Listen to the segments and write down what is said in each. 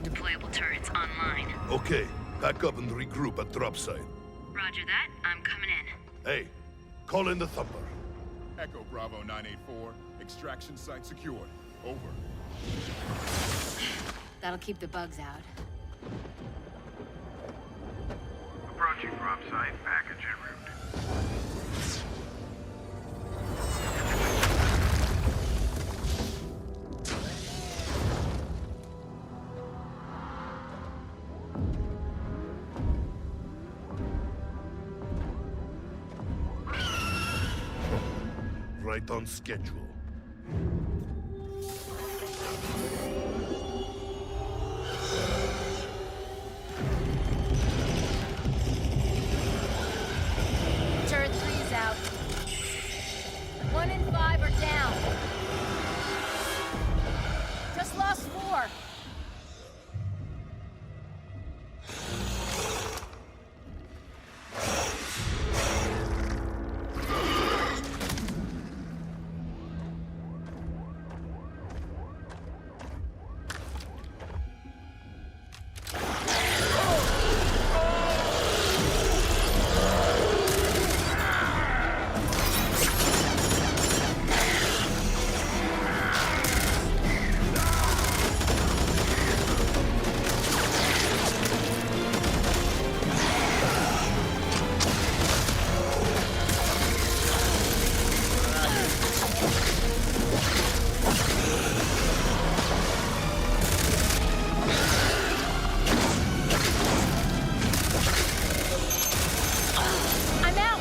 deployable turrets online. Okay, back up and regroup at drop site. Roger that. I'm coming in. Hey, call in the Thumper. Echo Bravo 984. Extraction site secured. Over. That'll keep the bugs out. Approaching drop site, package en route. Right on schedule. Turret 3's out. 1 and 5 are down. Just lost 4. I'm out!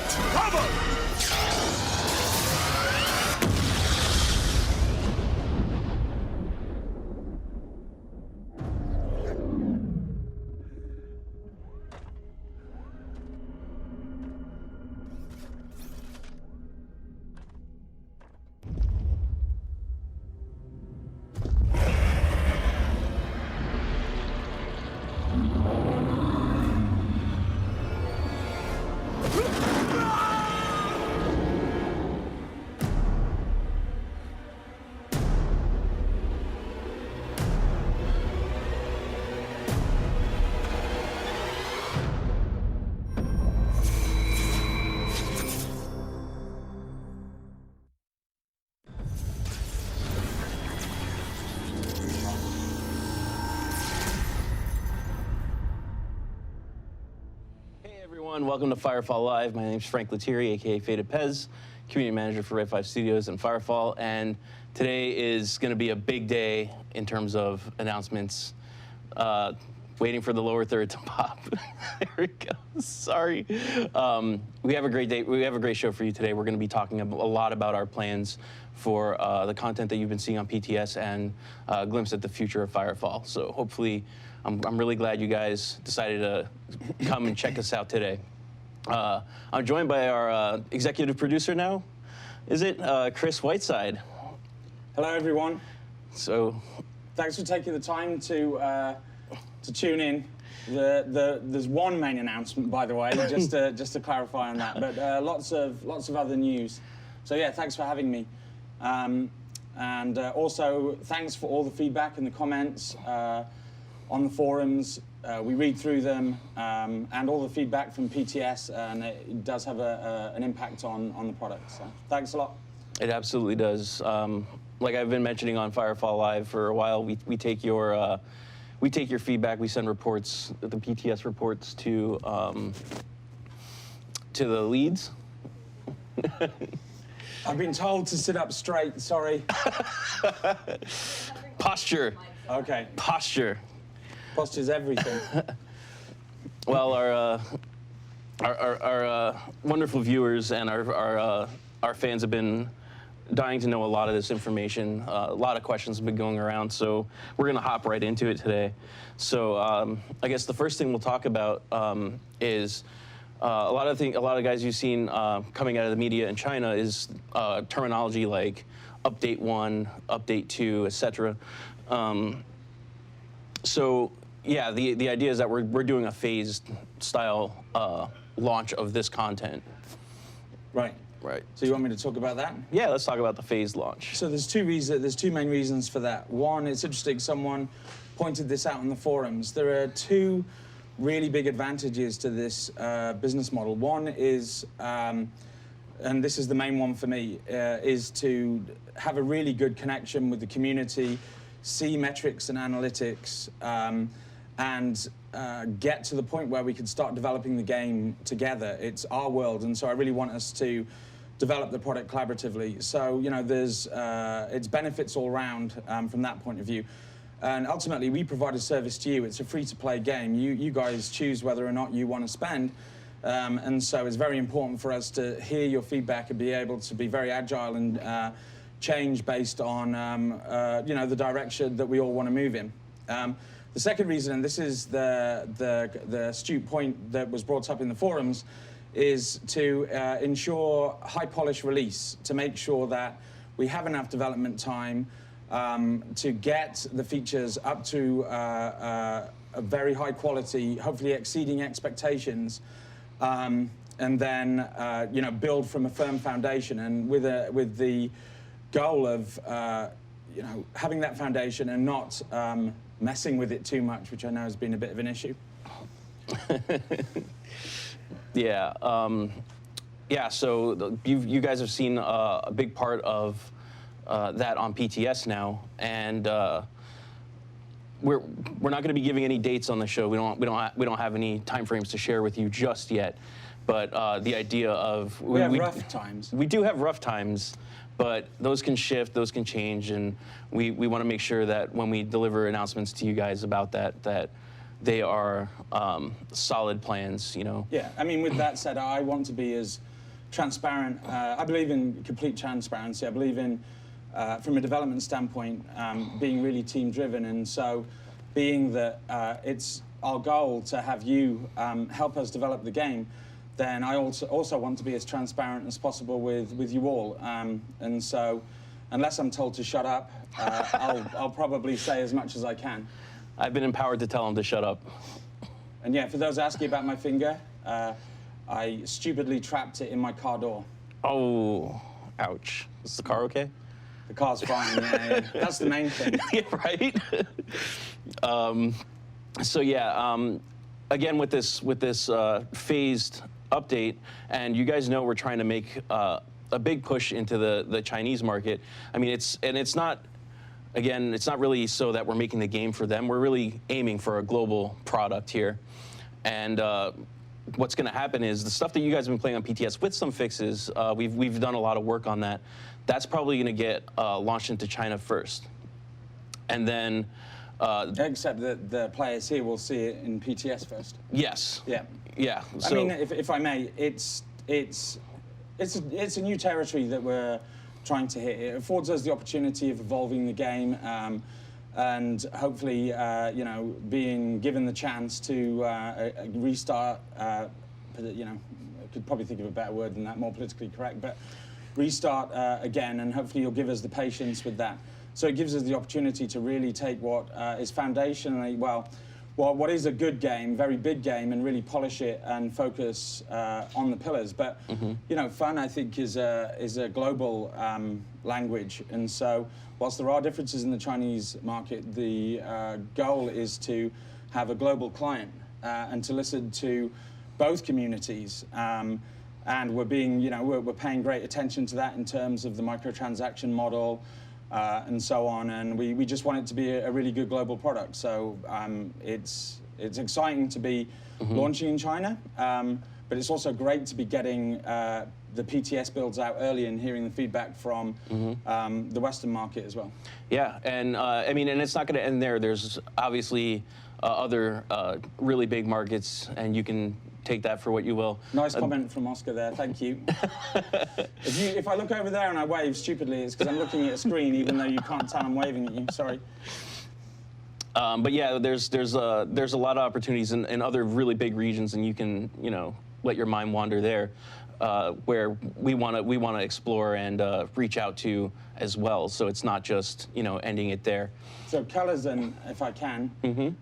Welcome to Firefall Live. My name is Frank Lettieri, aka Faded Pez, community manager for Red 5 Studios and Firefall. And today is going to be a big day in terms of announcements. Waiting for the lower third to pop. There we go. Sorry. We have a great day. We have a great show for you today. We're going to be talking a lot about our plans for the content that you've been seeing on PTS and a glimpse at the future of Firefall. So hopefully, I'm really glad you guys decided to come and check us out today. I'm joined by our executive producer now. Is it Chris Whiteside? Hello, everyone. So, thanks for taking the time to tune in. There's one main announcement, by the way, just to clarify on that. But lots of other news. So yeah, thanks for having me. And also thanks for all the feedback and the comments on the forums. We read through them and all the feedback from PTS, and it does have an impact on the product. So thanks a lot. It absolutely does. Like I've been mentioning on Firefall Live for a while, we take your feedback. We send reports, the PTS reports to the leads. I've been told to sit up straight. Sorry. Posture. Okay. Posture. Posture's everything. Well, our wonderful viewers and our fans have been dying to know a lot of this information. A lot of questions have been going around, so we're going to hop right into it today. So I guess the first thing we'll talk about is a lot of guys you've seen coming out of the media in China is terminology like update 1, update 2, etc. So yeah, the idea is that we're doing a phased style launch of this content. Right. Right. So you want me to talk about that? Yeah, let's talk about the phased launch. So there's two main reasons for that. One, it's interesting, someone pointed this out in the forums. There are two really big advantages to this business model. One is, and this is the main one for me, is to have a really good connection with the community, see metrics and analytics, and get to the point where we can start developing the game together. It's our world, and so I really want us to develop the product collaboratively. So, you know, there's its benefits all around from that point of view. And ultimately, we provide a service to you. It's a free-to-play game. You guys choose whether or not you want to spend. And so it's very important for us to hear your feedback and be able to be very agile and change based on, you know, the direction that we all want to move in. The second reason, and this is the astute point that was brought up in the forums, is to ensure high polish release, to make sure that we have enough development time to get the features up to a very high quality, hopefully exceeding expectations, and then you know, build from a firm foundation, and with the goal of you know, having that foundation and not messing with it too much, which I know has been a bit of an issue. Yeah, yeah. So you guys have seen a big part of that on PTS now, and we're not going to be giving any dates on the show. We don't have any timeframes to share with you just yet. But the idea of we have rough times. We do have rough times, but those can shift, those can change, and we want to make sure that when we deliver announcements to you guys about that they are solid plans, you know. Yeah, I mean, with that said, I want to be as transparent. I believe in complete transparency. I believe in, from a development standpoint, being really team-driven, and so being that it's our goal to have you help us develop the game, then I also want to be as transparent as possible with you all. And so, unless I'm told to shut up, I'll probably say as much as I can. I've been empowered to tell him to shut up. And yeah, for those asking about my finger, I stupidly trapped it in my car door. Oh, ouch. Is the car okay? The car's fine, yeah. That's the main thing. Yeah, right? So yeah, again, with this phased update, and you guys know we're trying to make a big push into the Chinese market. I mean, it's not, again, it's not really so that we're making the game for them. We're really aiming for a global product here. And what's going to happen is the stuff that you guys have been playing on PTS with some fixes, we've done a lot of work on that. That's probably going to get launched into China first. And then... except that the players here will see it in PTS first. Yes. Yeah. Yeah. So, I mean, if I may, it's a new territory that we're trying to hit. It affords us the opportunity of evolving the game, and hopefully, you know, being given the chance to restart. You know, I could probably think of a better word than that, more politically correct, but restart again, and hopefully you'll give us the patience with that. So it gives us the opportunity to really take what is foundationally, well, what is a good game, very big game, and really polish it and focus on the pillars. But you know, fun, I think, is a global language, and so whilst there are differences in the Chinese market, the goal is to have a global client and to listen to both communities. And we're being, you know, we're paying great attention to that in terms of the microtransaction model. And so on, and we just want it to be a really good global product. So it's exciting to be launching in China, but it's also great to be getting the PTS builds out early and hearing the feedback from the Western market as well. Yeah, and I mean, and it's not going to end there. There's obviously other really big markets, and you can take that for what you will. Nice comment from Oscar there, thank you. If I look over there and I wave stupidly, it's because I'm looking at a screen, even though you can't tell I'm waving at you, sorry. But yeah, there's a lot of opportunities in other really big regions, and you can, you know, let your mind wander there, where we want to explore and reach out to as well. So it's not just, you know, ending it there. So Colors, then, if I can,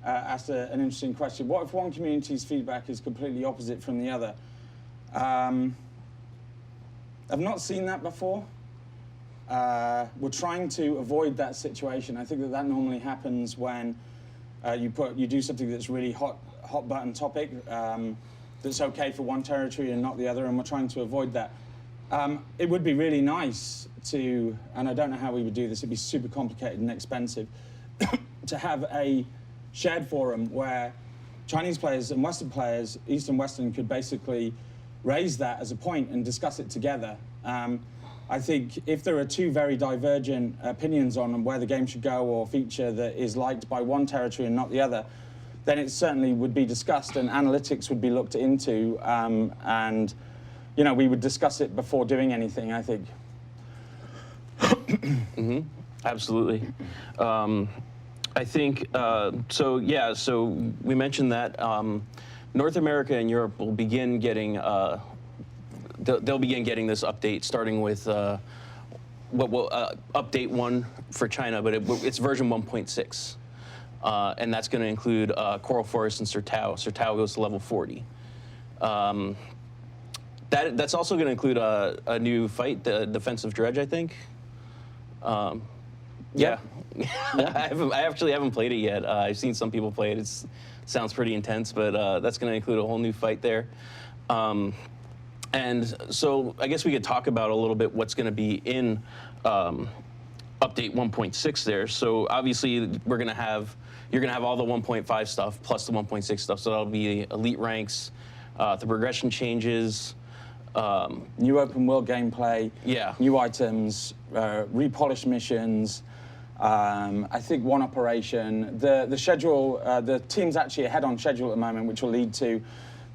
asked an interesting question. What if one community's feedback is completely opposite from the other? I've not seen that before. We're trying to avoid that situation. I think that normally happens when you do something that's really hot button topic that's okay for one territory and not the other, and we're trying to avoid that. It would be really nice to, and I don't know how we would do this, it'd be super complicated and expensive, to have a shared forum where Chinese players and Western players, East and Western, could basically raise that as a point and discuss it together. I think if there are two very divergent opinions on where the game should go or feature that is liked by one territory and not the other, then it certainly would be discussed and analytics would be looked into, and we would discuss it before doing anything, I think. Mm-hmm. Absolutely. I think, so we mentioned that North America and Europe will begin getting, they'll begin getting this update starting with what will update 1 for China, but it's version 1.6. And that's going to include Coral Forest and Sertao. Sertao goes to level 40. That's also going to include a new fight, the Defensive Dredge, I think. Yeah. I actually haven't played it yet. I've seen some people play it. It sounds pretty intense, but that's going to include a whole new fight there. And so I guess we could talk about a little bit what's going to be in update 1.6 there. So obviously you're going to have all the 1.5 stuff plus the 1.6 stuff. So that'll be elite ranks, the progression changes, new open world gameplay, new items, repolished missions. I think one operation. The schedule, the team's actually ahead on schedule at the moment, which will lead to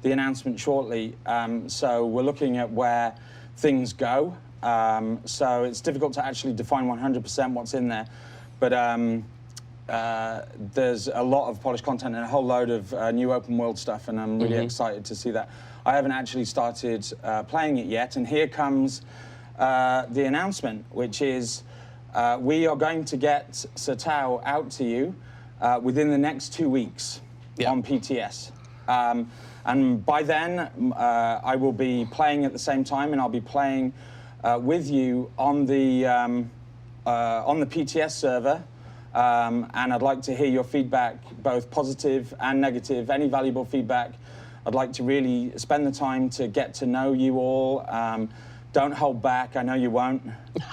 the announcement shortly. So we're looking at where things go. So it's difficult to actually define 100% what's in there, but there's a lot of polished content and a whole load of new open world stuff, and I'm really excited to see that. I haven't actually started playing it yet, and here comes the announcement, which is we are going to get Sertao out to you within the next 2 weeks on PTS. And by then, I will be playing at the same time, and I'll be playing with you on the PTS server. And I'd like to hear your feedback, both positive and negative, any valuable feedback. I'd like to really spend the time to get to know you all. Don't hold back, I know you won't.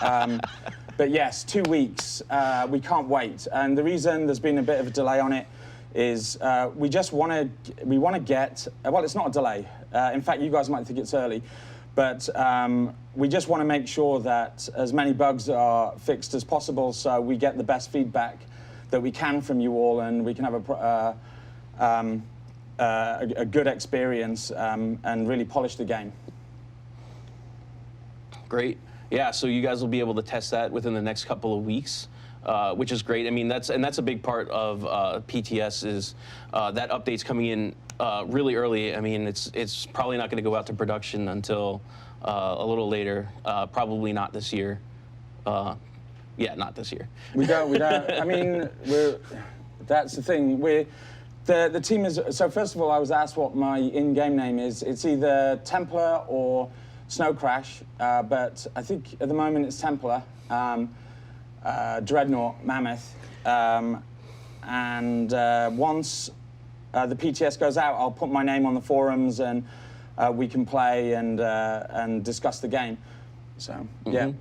But yes, 2 weeks, we can't wait. And the reason there's been a bit of a delay on it is we want to get, well, it's not a delay. In fact, you guys might think it's early, but we just want to make sure that as many bugs are fixed as possible so we get the best feedback that we can from you all, and we can have a good experience and really polish the game. Great. Yeah, so you guys will be able to test that within the next couple of weeks. Which is great. I mean, that's a big part of PTS is that update's coming in really early. I mean, it's probably not going to go out to production until a little later. Probably not this year. Yeah, not this year. We don't. I mean, that's the thing. The team is. So first of all, I was asked what my in-game name is. It's either Templar or Snow Crash, but I think at the moment it's Templar. Dreadnought, Mammoth, and once the PTS goes out, I'll put my name on the forums, and we can play and discuss the game. So yeah.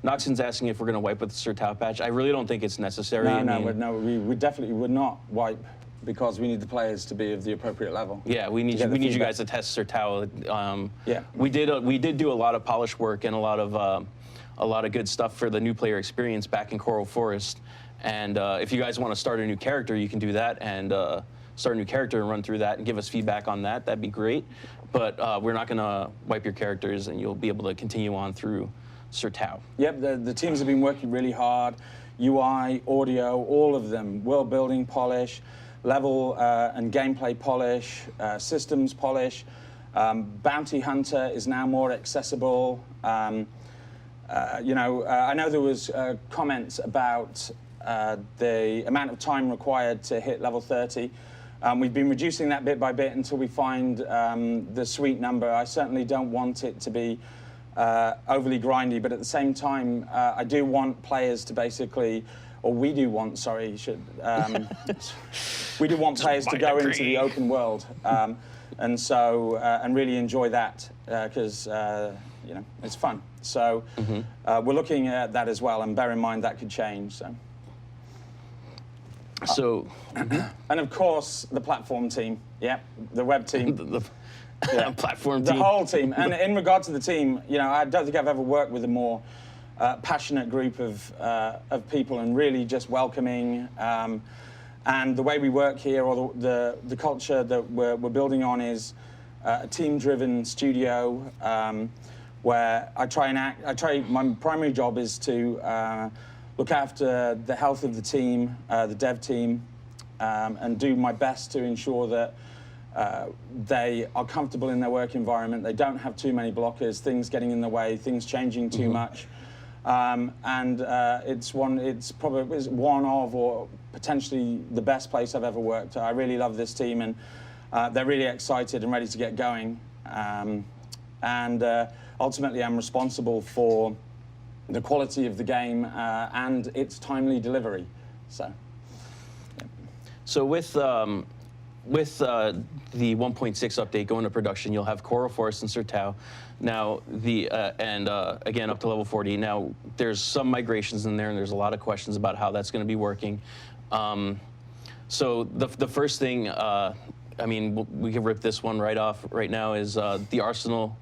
Noxon's asking if we're going to wipe with the Sertao patch. I really don't think it's necessary. No, we definitely would not wipe, because we need the players to be of the appropriate level. Yeah, we need you guys to test Sertao. Yeah, we did do a lot of polish work and a lot of good stuff for the new player experience back in Coral Forest. And if you guys want to start a new character, you can do that and start a new character and run through that and give us feedback on that. That'd be great. But we're not going to wipe your characters, and you'll be able to continue on through Sertao. Yep, the teams have been working really hard. UI, audio, all of them. World building polish, level and gameplay polish, systems polish. Bounty Hunter is now more accessible. I know there was comments about the amount of time required to hit level 30. We've been reducing that bit by bit until we find the sweet number. I certainly don't want it to be overly grindy, but at the same time, I do want players to basically, or we do want, sorry, we do want players to go into the open world, and so and really enjoy that because you know, it's fun. So we're looking at that as well, and bear in mind that could change. So, and of course, the platform team, the web team. the platform team. The whole team. And in regard to the team, you know, I don't think I've ever worked with a more passionate group of people, and really just welcoming. And the way we work here, or the culture that we're building on, is a team-driven studio where my primary job is to look after the health of the team, the dev team, and do my best to ensure that they are comfortable in their work environment. They don't have too many blockers, things getting in the way, things changing too much. It's probably one of, or potentially the best place I've ever worked. I really love this team, and they're really excited and ready to get going. Ultimately, I'm responsible for the quality of the game and its timely delivery. So with the 1.6 update going to production, you'll have Coral Forest and Sertao. Now, again, up to level 40. Now, there's some migrations in there, and there's a lot of questions about how that's going to be working. So the first thing, I mean, we can rip this one right off right now, is the Arsenal.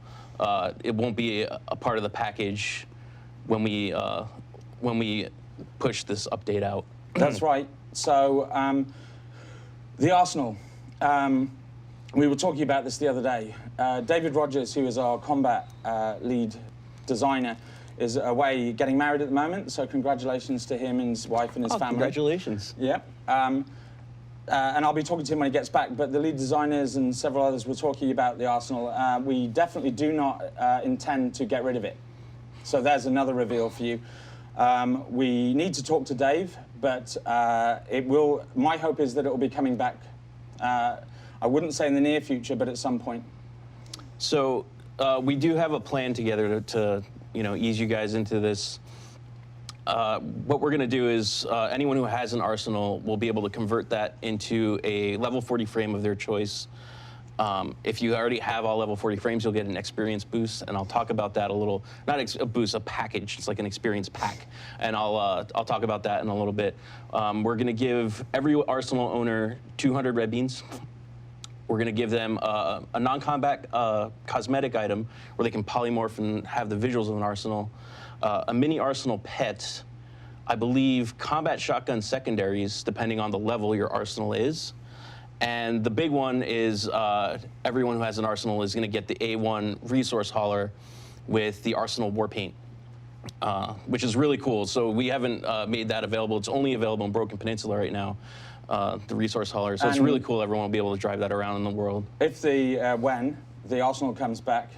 It won't be a part of the package when we push this update out. That's right. So the Arsenal. We were talking about this the other day. David Rogers, who is our combat lead designer, is away getting married at the moment. So congratulations to him and his wife and his family. Congratulations. Yeah. And I'll be talking to him when he gets back. But the lead designers and several others were talking about the Arsenal. We definitely do not intend to get rid of it. So there's another reveal for you. We need to talk to Dave, but my hope is that it will be coming back. I wouldn't say in the near future, but at some point. So we do have a plan together to ease you guys into this. What we're going to do is anyone who has an Arsenal will be able to convert that into a level 40 frame of their choice. If you already have all level 40 frames, you'll get an experience boost, and I'll talk about that a little. Not a boost, a package. It's like an experience pack, and I'll talk about that in a little bit. We're going to give every Arsenal owner 200 red beans. We're going to give them a non-combat cosmetic item where they can polymorph and have the visuals of an Arsenal. A mini Arsenal pet, I believe combat shotgun secondaries, depending on the level your Arsenal is. And the big one is everyone who has an Arsenal is going to get the A1 resource hauler with the Arsenal war paint, which is really cool. So we haven't made that available. It's only available in Broken Peninsula right now, the resource hauler. So it's really cool. Everyone will be able to drive that around in the world. If when the Arsenal comes back,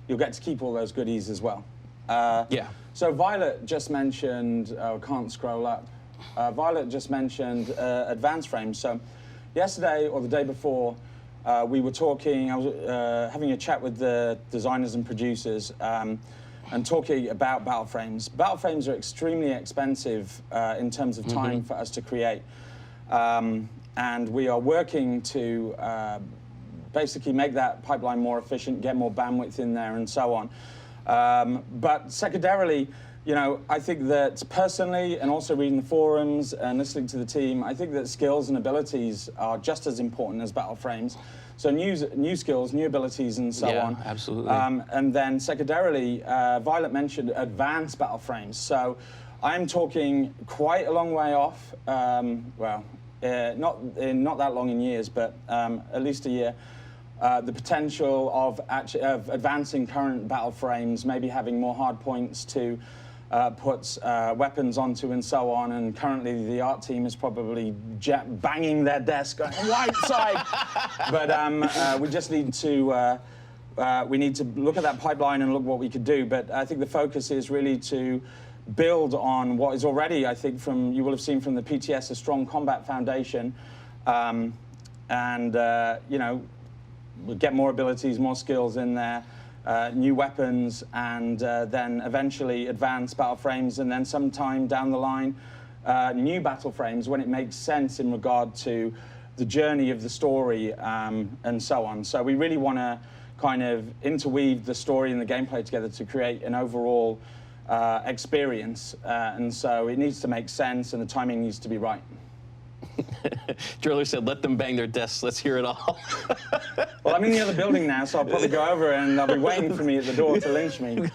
you'll get to keep all those goodies as well. Yeah. So Violet just mentioned, can't scroll up. Violet just mentioned advanced frames. So yesterday or the day before, we were talking, I was having a chat with the designers and producers and talking about battle frames. Battle frames are extremely expensive in terms of time for us to create. And we are working to basically make that pipeline more efficient, get more bandwidth in there and so on. But secondarily, I think that personally, and also reading the forums and listening to the team, I think that skills and abilities are just as important as battle frames. So new skills, new abilities, and so on. Yeah, absolutely. And then secondarily, Violet mentioned advanced battle frames. So I'm talking quite a long way off. Not that long in years, but at least a year. The potential of advancing current battle frames, maybe having more hard points to put weapons onto and so on. And currently the art team is probably banging their desk going, Whiteside! But we just need to look at that pipeline and look what we could do. But I think the focus is really to build on what is already, I think, you will have seen from the PTS, a strong combat foundation. We'll get more abilities, more skills in there, new weapons, and then eventually advanced battle frames, and then sometime down the line, new battle frames when it makes sense in regard to the journey of the story and so on. So we really want to kind of interweave the story and the gameplay together to create an overall experience. And so it needs to make sense, and the timing needs to be right. Driller said, let them bang their desks. Let's hear it all. Well, I'm in the other building now, so I'll probably go over and they'll be waiting for me at the door to lynch me.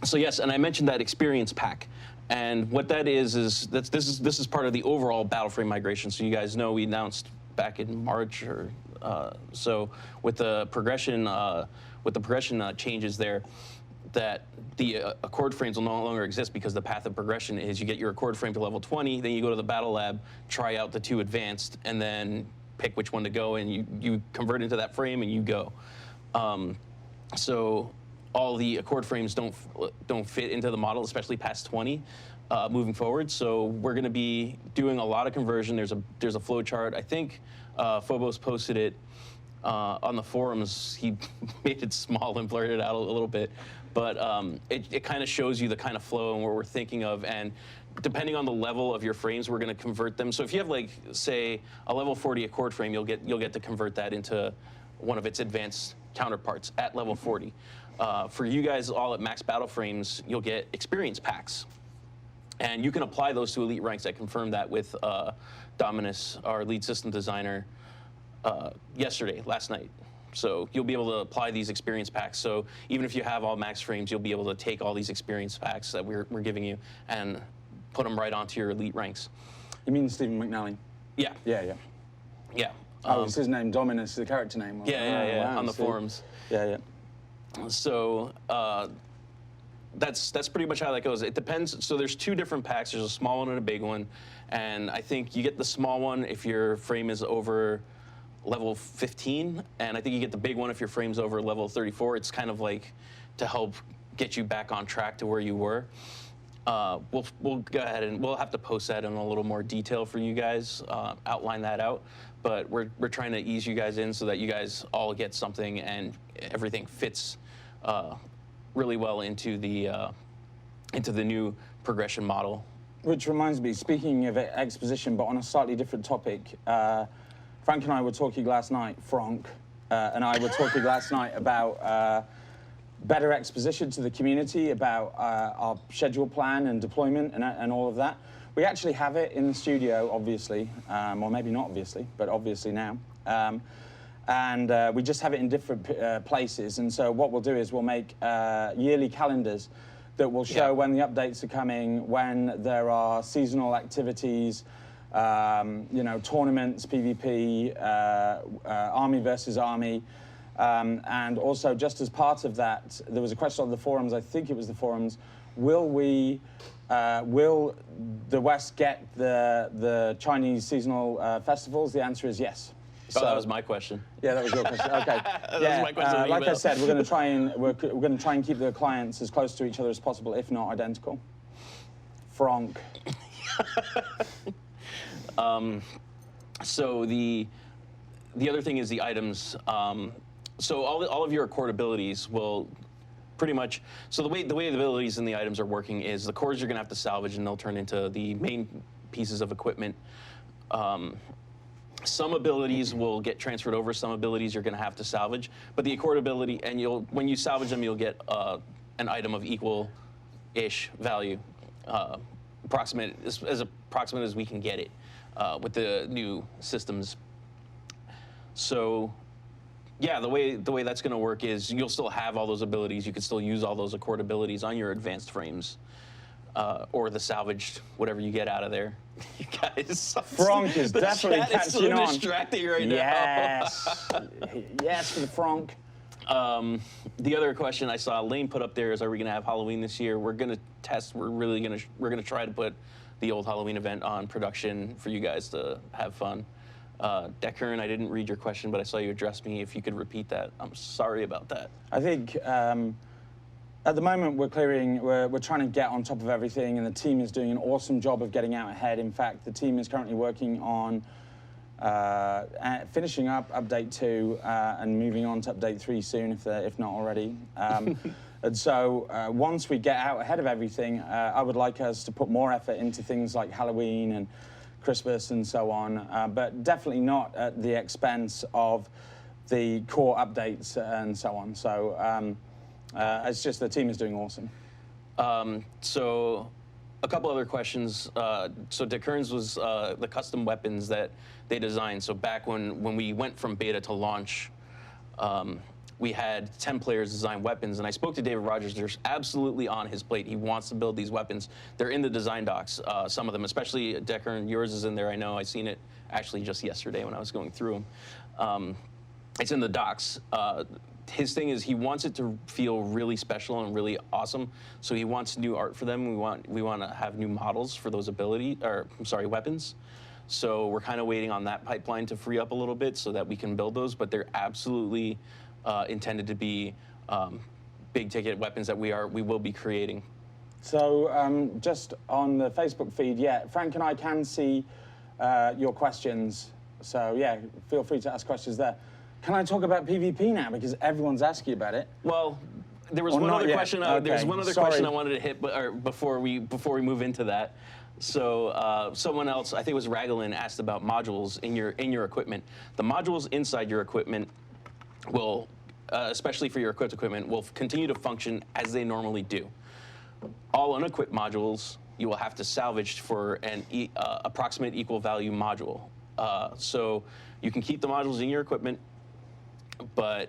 So yes, and I mentioned that experience pack. And what that is this is part of the overall Battleframe migration. So you guys know we announced back in March or so with the progression changes there, that the Accord frames will no longer exist, because the path of progression is you get your Accord frame to level 20, then you go to the battle lab, try out the 2 advanced, and then pick which one to go, and you convert into that frame and you go. So all the Accord frames don't fit into the model, especially past 20, moving forward. So we're going to be doing a lot of conversion. There's a flow chart. I think Phobos posted it on the forums. He made it small and blurred it out a little bit, but it kind of shows you the kind of flow and what we're thinking of. And depending on the level of your frames, we're going to convert them. So if you have, like, say, a level 40 Accord frame, you'll get to convert that into one of its advanced counterparts at level 40. For you guys all at max battle frames, you'll get experience packs. And you can apply those to elite ranks. I confirmed that with Dominus, our lead system designer, last night. So you'll be able to apply these experience packs. So even if you have all max frames, you'll be able to take all these experience packs that we're giving you and put them right onto your elite ranks. You mean Stephen McNally? Yeah. Yeah. Oh, it's his name, Dominus, the character name. Yeah, wow, on the forums. Yeah. So that's pretty much how that goes. It depends. So there's 2 different packs. There's a small one and a big one. And I think you get the small one if your frame is over level 15. And I think you get the big one if your frame's over level 34. It's kind of like to help get you back on track to where you were. We'll go ahead and we'll have to post that in a little more detail for you guys, outline that out. But we're trying to ease you guys in so that you guys all get something and everything fits really well into the new progression model. Which reminds me, speaking of exposition, but on a slightly different topic, Frank and I were talking last night, Frank and I were talking last night about better exposition to the community, about our schedule plan and deployment and all of that. We actually have it in the studio, obviously, or maybe not obviously, but obviously now. And we just have it in different places. And so what we'll do is we'll make yearly calendars that will show when the updates are coming, when there are seasonal activities, tournaments, PvP, army versus army. And also, just as part of that, there was a question on the forums, I think it was the forums, will the West get the Chinese seasonal festivals? The answer is yes. So, that was my question. Yeah, that was your question. Okay. That was my question. Like I said, we're going to try and keep the clients as close to each other as possible, if not identical. Frank. So the other thing is the items. So all of your Accord abilities will pretty much. So the way the abilities and the items are working is the cores you're going to have to salvage, and they'll turn into the main pieces of equipment. Some abilities will get transferred over. Some abilities you're going to have to salvage. But the Accord ability, and when you salvage them, you'll get an item of equal-ish value, as approximate as we can get it with the new systems. So, yeah, the way that's going to work is you'll still have all those abilities. You can still use all those Accord abilities on your advanced frames. Or the salvaged, whatever you get out of there. You guys. Frank is definitely catching on. Distracting right now. Yes, for the Frank. The other question I saw Lane put up there is, are we going to have Halloween this year? We're going to test. We're going to try to put the old Halloween event on production for you guys to have fun. Deckern, I didn't read your question, but I saw you address me. If you could repeat that, I'm sorry about that. I think. At the moment, we're trying to get on top of everything, and the team is doing an awesome job of getting out ahead. In fact, the team is currently working on finishing up Update 2 and moving on to Update 3 soon, if not already. And so once we get out ahead of everything, I would like us to put more effort into things like Halloween and Christmas and so on, but definitely not at the expense of the core updates and so on. So it's just the team is doing awesome. So a couple other questions. So Dick Kearns was the custom weapons that they designed. So back when we went from beta to launch, we had 10 players design weapons, and I spoke to David Rogers. They're absolutely on his plate. He wants to build these weapons. They're in the design docs, some of them, especially Decker, and yours is in there. I know. I seen it actually just yesterday when I was going through them. It's in the docs. His thing is he wants it to feel really special and really awesome. So he wants new art for them. We want to have new models for those weapons. So we're kind of waiting on that pipeline to free up a little bit so that we can build those. But they're absolutely intended to be big ticket weapons that we will be creating. So just on the Facebook feed, yeah, Frank and I can see your questions. So yeah, feel free to ask questions there. Can I talk about PvP now, because everyone's asking about it? Well, there was one other question. Okay. There's one other question I wanted to hit, before we move into that. So someone else, I think it was Raglan, asked about modules in your equipment. The modules inside your equipment will, especially for your equipped equipment, will continue to function as they normally do. All unequipped modules you will have to salvage for an approximate equal value module. So you can keep the modules in your equipment, but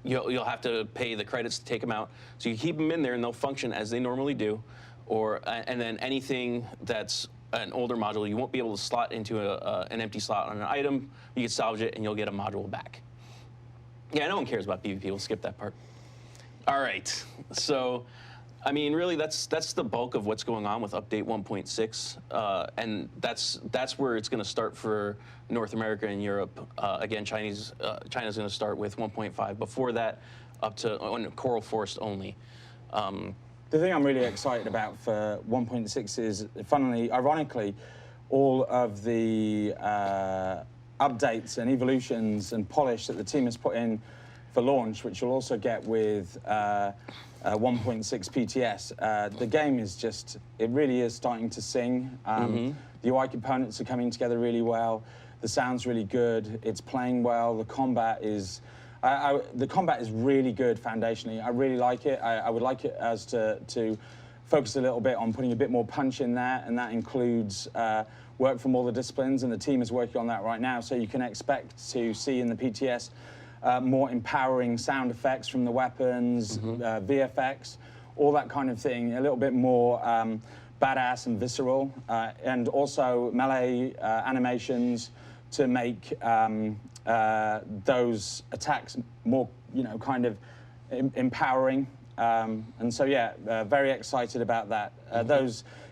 you'll have to pay the credits to take them out. So you keep them in there and they'll function as they normally do. And then anything that's an older module, you won't be able to slot into an empty slot on an item. You can salvage it and you'll get a module back. Yeah, no one cares about PvP. We'll skip that part. All right. So, I mean, really, that's the bulk of what's going on with Update 1.6, and that's where it's going to start for North America and Europe. Again, China's going to start with 1.5. Before that, up to Coral Forest only. The thing I'm really excited about for 1.6 is, ironically, all of the updates and evolutions and polish that the team has put in for launch, which you'll also get with 1.6 PTS. The game is just, it really is starting to sing. The UI components are coming together really well. The sound's really good. It's playing well. The combat is really good foundationally. I really like it. I would like it as to focus a little bit on putting a bit more punch in there, and that includes work from all the disciplines, and the team is working on that right now. So you can expect to see in the PTS more empowering sound effects from the weapons, VFX, all that kind of thing, a little bit more badass and visceral, and also melee animations to make those attacks more, kind of empowering. And so, yeah, very excited about that.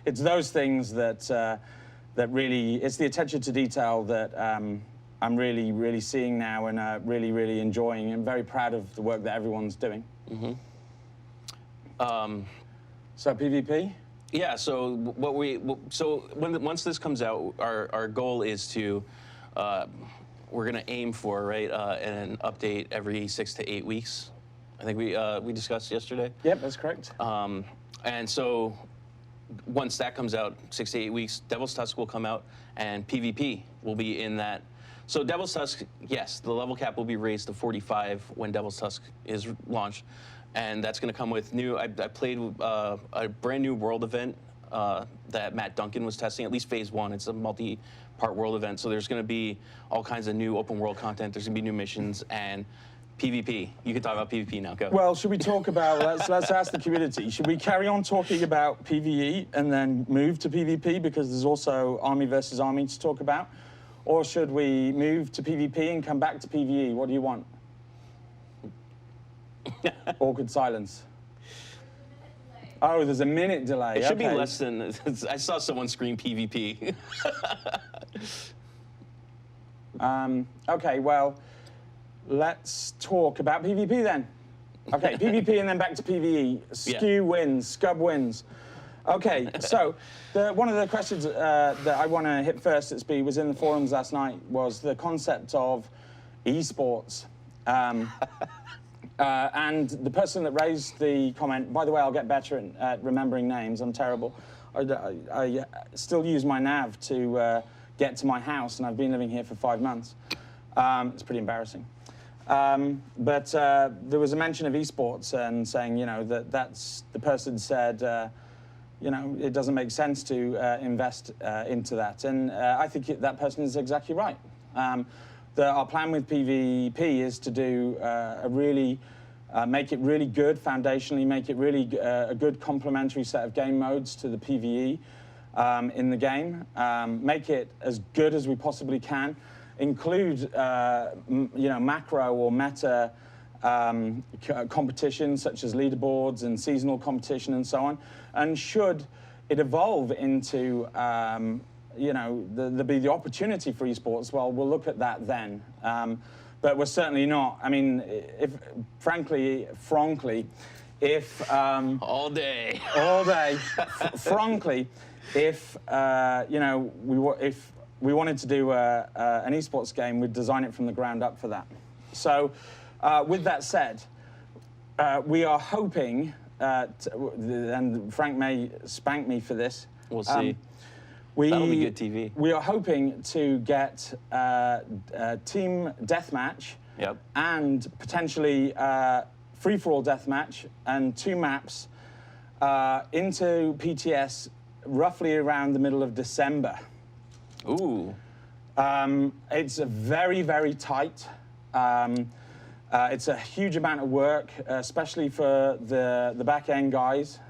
It's those things that really, it's the attention to detail that I'm really, really seeing now and really, really enjoying, and very proud of the work that everyone's doing. So PvP? Yeah. So once this comes out, our goal is to we're going to aim for an update every 6 to 8 weeks. I think we discussed yesterday. Yep, that's correct. And so once that comes out, 6 to 8 weeks, Devil's Tusk will come out, and PvP will be in that. So Devil's Tusk, yes, the level cap will be raised to 45 when Devil's Tusk is launched, and that's going to come with new. I played a brand new world event that Matt Duncan was testing, at least phase 1. It's a multi-part world event, so there's going to be all kinds of new open world content. There's going to be new missions and PvP. You can talk about PvP now. Go. Well, should we talk about? let's ask the community. Should we carry on talking about PvE and then move to PvP, because there's also army versus army to talk about? Or should we move to PvP and come back to PvE? What do you want? Awkward silence. Oh, there's a minute delay. It should be less than. I saw someone scream PvP. Okay, well, let's talk about PvP then. Okay, PvP and then back to PvE. Skew wins, Scub wins. Okay, so one of the questions that I want to hit first at speed was in the forums last night was the concept of esports. And the person that raised the comment, by the way, I'll get better at remembering names, I'm terrible. I still use my nav to get to my house, and I've been living here for 5 months. It's pretty embarrassing. But there was a mention of esports and saying, you know, that's the person said, you know, it doesn't make sense to invest into that. And I think that person is exactly right. Our plan with PvP is to do make it really good foundationally, make it really a good complementary set of game modes to the PvE in the game, make it as good as we possibly can, include you know, macro or meta competitions such as leaderboards and seasonal competition and so on. And should it evolve into you know, there'll be the opportunity for esports, well, we'll look at that then. But we're certainly not, I mean, frankly, if... all day. Frankly, if, you know, if we wanted to do an esports game, we'd design it from the ground up for that. So, with that said, we are hoping, and Frank may spank me for this. We'll see. That'll be good TV. We are hoping to get team deathmatch and potentially free-for-all deathmatch and 2 maps into PTS roughly around the middle of December. Ooh. It's very, very tight. It's a huge amount of work, especially for the back-end guys.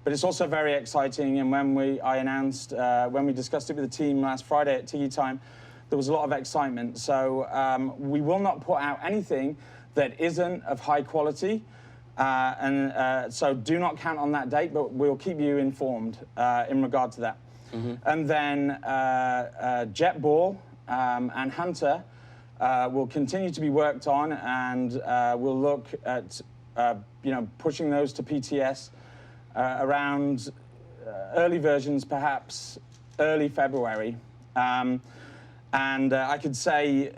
But it's also very exciting, and when we discussed it with the team last Friday at Tiki Time, there was a lot of excitement. So we will not put out anything that isn't of high quality, so do not count on that date, but we'll keep you informed in regard to that. And then Jetball and Hunter will continue to be worked on, and we'll look at you know, pushing those to PTS around early versions, perhaps early February. And I could say,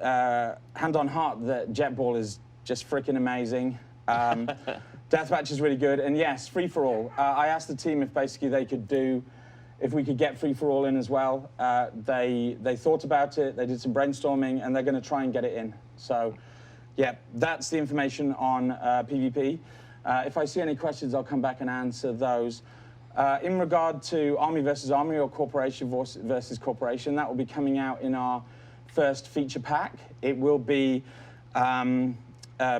hand on heart, that Jetball is just freaking amazing. Deathmatch is really good, and yes, free-for-all. I asked the team if basically they could do, if we could get free-for-all in as well. They thought about it, they did some brainstorming, and they're going to try and get it in. So, yeah, that's the information on PvP. If I see any questions, I'll come back and answer those. In regard to Army versus Army or Corporation versus Corporation, that will be coming out in our first feature pack. It will be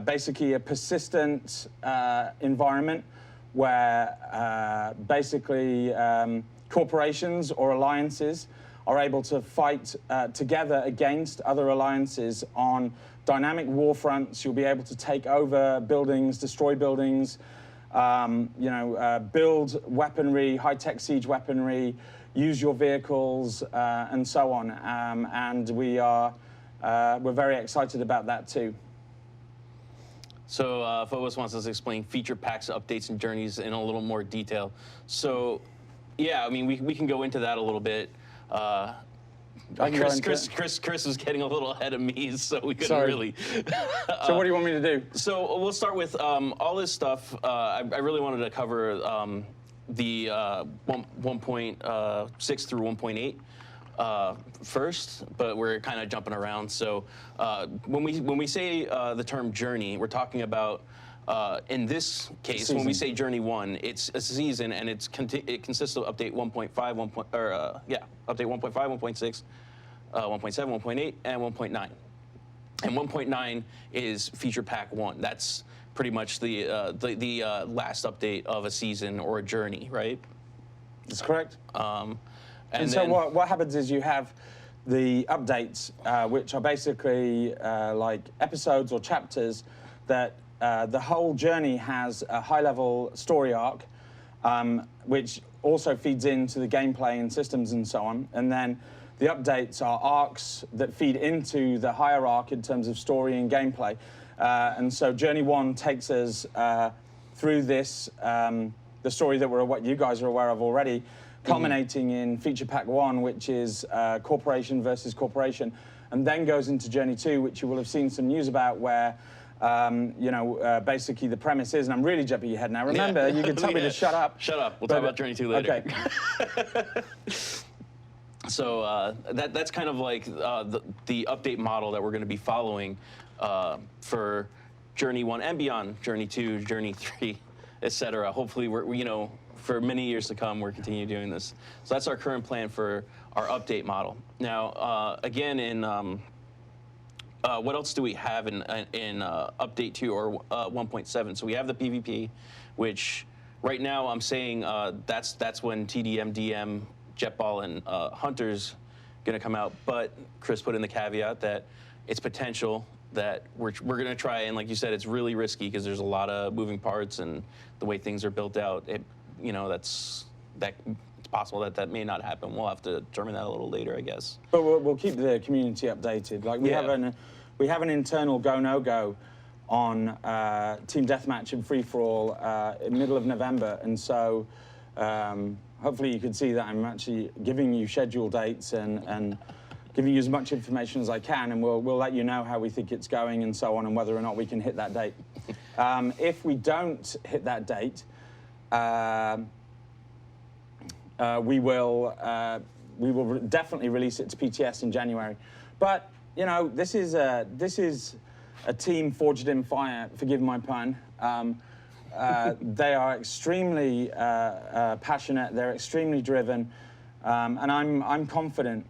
basically a persistent environment where basically corporations or alliances are able to fight together against other alliances on dynamic war fronts. You'll be able to take over buildings, destroy buildings, you know, build weaponry, high-tech siege weaponry, use your vehicles, and so on. And we're very excited about that too. So Phobos wants us to explain feature packs, updates, and journeys in a little more detail. So, yeah, I mean, we can go into that a little bit. Chris was getting a little ahead of me, so we couldn't really. So what do you want me to do? So we'll start with all this stuff. I really wanted to cover the 1.6 through 1.8 first, but we're kind of jumping around. So when we say the term journey, we're talking about in this case, when we say Journey 1, it's a season, and it consists of update 1.5, update 1.5, 1.6, 1.7, 1.8, and 1.9. And 1.9 is feature pack 1. That's pretty much the last update of a season or a journey, right? That's correct. And so what happens is you have the updates, which are basically like episodes or chapters that the whole journey has a high-level story arc, which also feeds into the gameplay and systems and so on. And then the updates are arcs that feed into the higher arc in terms of story and gameplay. And so Journey 1 takes us through this the story that what you guys are aware of already, culminating in Feature Pack 1, which is corporation versus corporation, and then goes into Journey 2, which you will have seen some news about, where basically the premise is, and I'm really jumping ahead now. Remember, you can tell me to shut up. Shut up. We'll talk about Journey 2 later. Okay. So that's kind of like the update model that we're going to be following for Journey 1 and beyond, Journey 2, Journey 3, etc. Hopefully, for many years to come, we're continuing doing this. So that's our current plan for our update model. Now, again, in what else do we have in update 2 or 1.7? So we have the PvP, which right now I'm saying that's when TDM, DM, Jetball, and Hunter's going to come out. But Chris put in the caveat that it's potential that we're going to try, and like you said, it's really risky because there's a lot of moving parts and the way things are built out. It's possible that may not happen. We'll have to determine that a little later, I guess. But we'll keep the community updated. Like we have an internal go-no-go on Team Deathmatch and Free-for-All in middle of November, and so hopefully you can see that I'm actually giving you schedule dates and giving you as much information as I can, and we'll let you know how we think it's going and so on, and whether or not we can hit that date. If we don't hit that date, we will definitely release it to PTS in January. But this is a team forged in fire. Forgive my pun. They are extremely passionate. They're extremely driven, and I'm confident